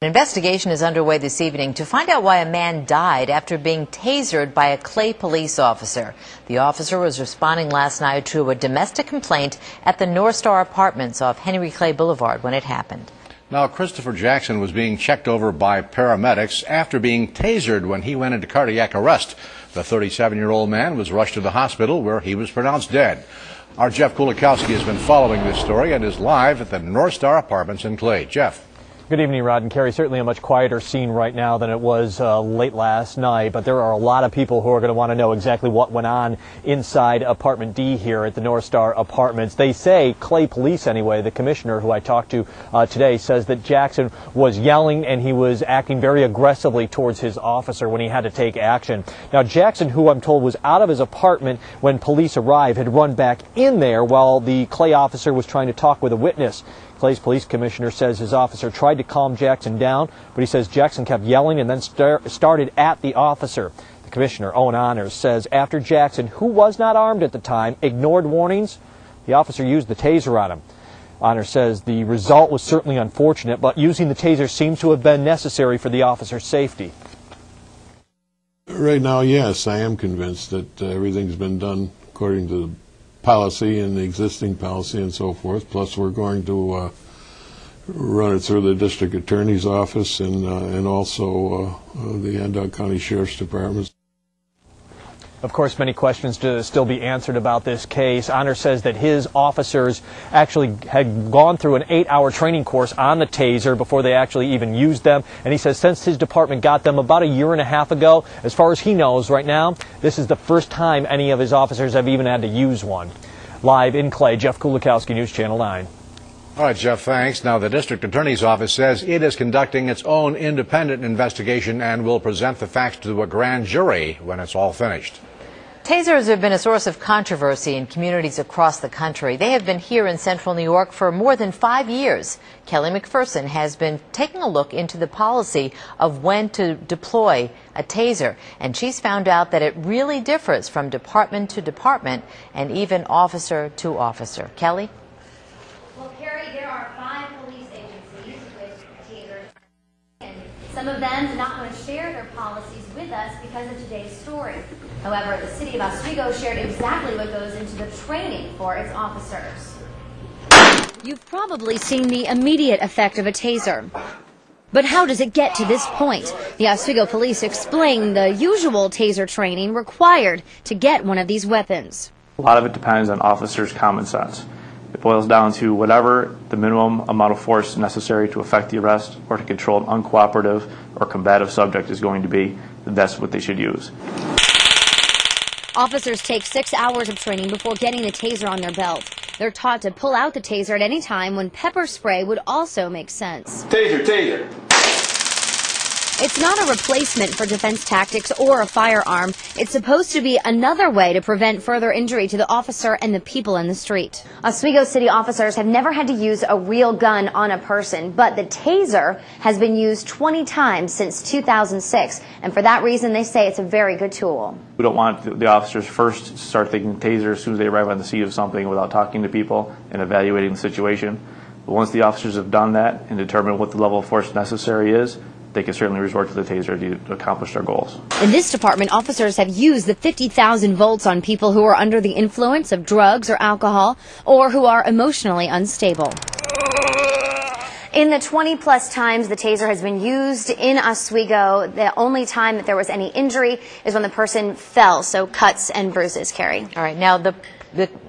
An investigation is underway this evening to find out why a man died after being tasered by a Clay police officer. The officer was responding last night to a domestic complaint at the Norstar Apartments off Henry Clay Boulevard when it happened. Now, Christopher Jackson was being checked over by paramedics after being tasered when he went into cardiac arrest. The 37-year-old man was rushed to the hospital where he was pronounced dead. Our Jeff Kulikowski has been following this story and is live at the Norstar Apartments in Clay. Jeff. Good evening, Rod and Carrie. Certainly a much quieter scene right now than it was late last night, but there are a lot of people who are going to want to know exactly what went on inside Apartment D here at the Norstar Apartments. They say, Clay Police anyway, the commissioner who I talked to today, says that Jackson was yelling and he was acting very aggressively towards his officer when he had to take action. Now, Jackson, who I'm told was out of his apartment when police arrived, had run back in there while the Clay officer was trying to talk with a witness. Clay's police commissioner says his officer tried to calm Jackson down, but he says Jackson kept yelling and then started at the officer. The commissioner, Owen Honors, says after Jackson, who was not armed at the time, ignored warnings, the officer used the taser on him. Honors says the result was certainly unfortunate, but using the taser seems to have been necessary for the officer's safety. Right now, yes, I am convinced that everything's been done according to the policy and the existing policy and so forth. Plus, we're going to run it through the district attorney's office and also the Onondaga County Sheriff's Department. Of course, many questions to still be answered about this case. Honor says that his officers actually had gone through an 8-hour training course on the taser before they actually even used them. And he says since his department got them about a year and a half ago, as far as he knows right now, this is the first time any of his officers have even had to use one. Live in Clay, Jeff Kulikowski, News Channel 9. All right, Jeff, thanks. Now, the district attorney's office says it is conducting its own independent investigation and will present the facts to a grand jury when it's all finished. Tasers have been a source of controversy in communities across the country. They have been here in central New York for more than 5 years. Kelly McPherson has been taking a look into the policy of when to deploy a taser, and she's found out that it really differs from department to department and even officer to officer. Kelly? Well, Carrie, there are 5 police agencies with tasers, and some of them do not want to share their policies with us because of today's story. However, the city of Oswego shared exactly what goes into the training for its officers. You've probably seen the immediate effect of a taser. But how does it get to this point? The Oswego police explain the usual taser training required to get one of these weapons. A lot of it depends on officers' common sense. It boils down to whatever the minimum amount of force necessary to effect the arrest or to control an uncooperative or combative subject is going to be. That's what they should use. Officers take 6 hours of training before getting the taser on their belt. They're taught to pull out the taser at any time when pepper spray would also make sense. Taser, taser. It's not a replacement for defense tactics or a firearm. It's supposed to be another way to prevent further injury to the officer and the people in the street. Oswego city officers have never had to use a real gun on a person, but the taser has been used 20 times since 2006, and for that reason they say it's a very good tool. We don't want the officers first to start thinking taser as soon as they arrive on the scene of something without talking to people and evaluating the situation. But once the officers have done that and determined what the level of force necessary is, they can certainly resort to the taser to accomplish their goals. In this department, officers have used the 50,000 volts on people who are under the influence of drugs or alcohol or who are emotionally unstable. In the 20-plus times the taser has been used in Oswego, the only time that there was any injury is when the person fell, so cuts and bruises, Carrie. All right, now the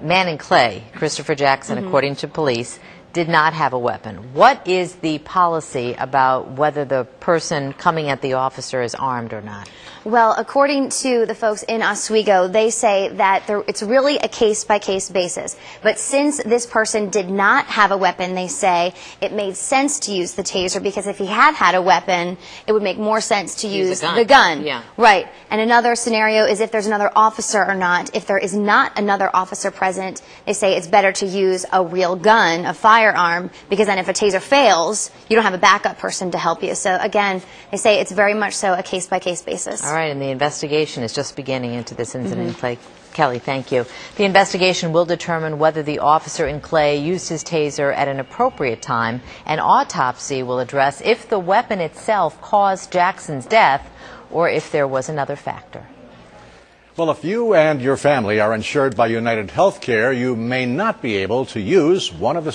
man in Clay, Christopher Jackson, according to police, did not have a weapon. What is the policy about whether the person coming at the officer is armed or not? Well, according to the folks in Oswego, they say that it's really a case-by-case basis. But since this person did not have a weapon, they say it made sense to use the taser because if he had had a weapon, it would make more sense to use the gun. Yeah. Right. And another scenario is if there's another officer or not. If there is not another officer present, they say it's better to use a real gun, a firearm, because then if a taser fails, you don't have a backup person to help you. So again, they say it's very much so a case-by-case basis. All right, and the investigation is just beginning into this incident in Clay. Kelly, thank you. The investigation will determine whether the officer in Clay used his taser at an appropriate time. An autopsy will address if the weapon itself caused Jackson's death or if there was another factor. Well, if you and your family are insured by United Healthcare, you may not be able to use one of the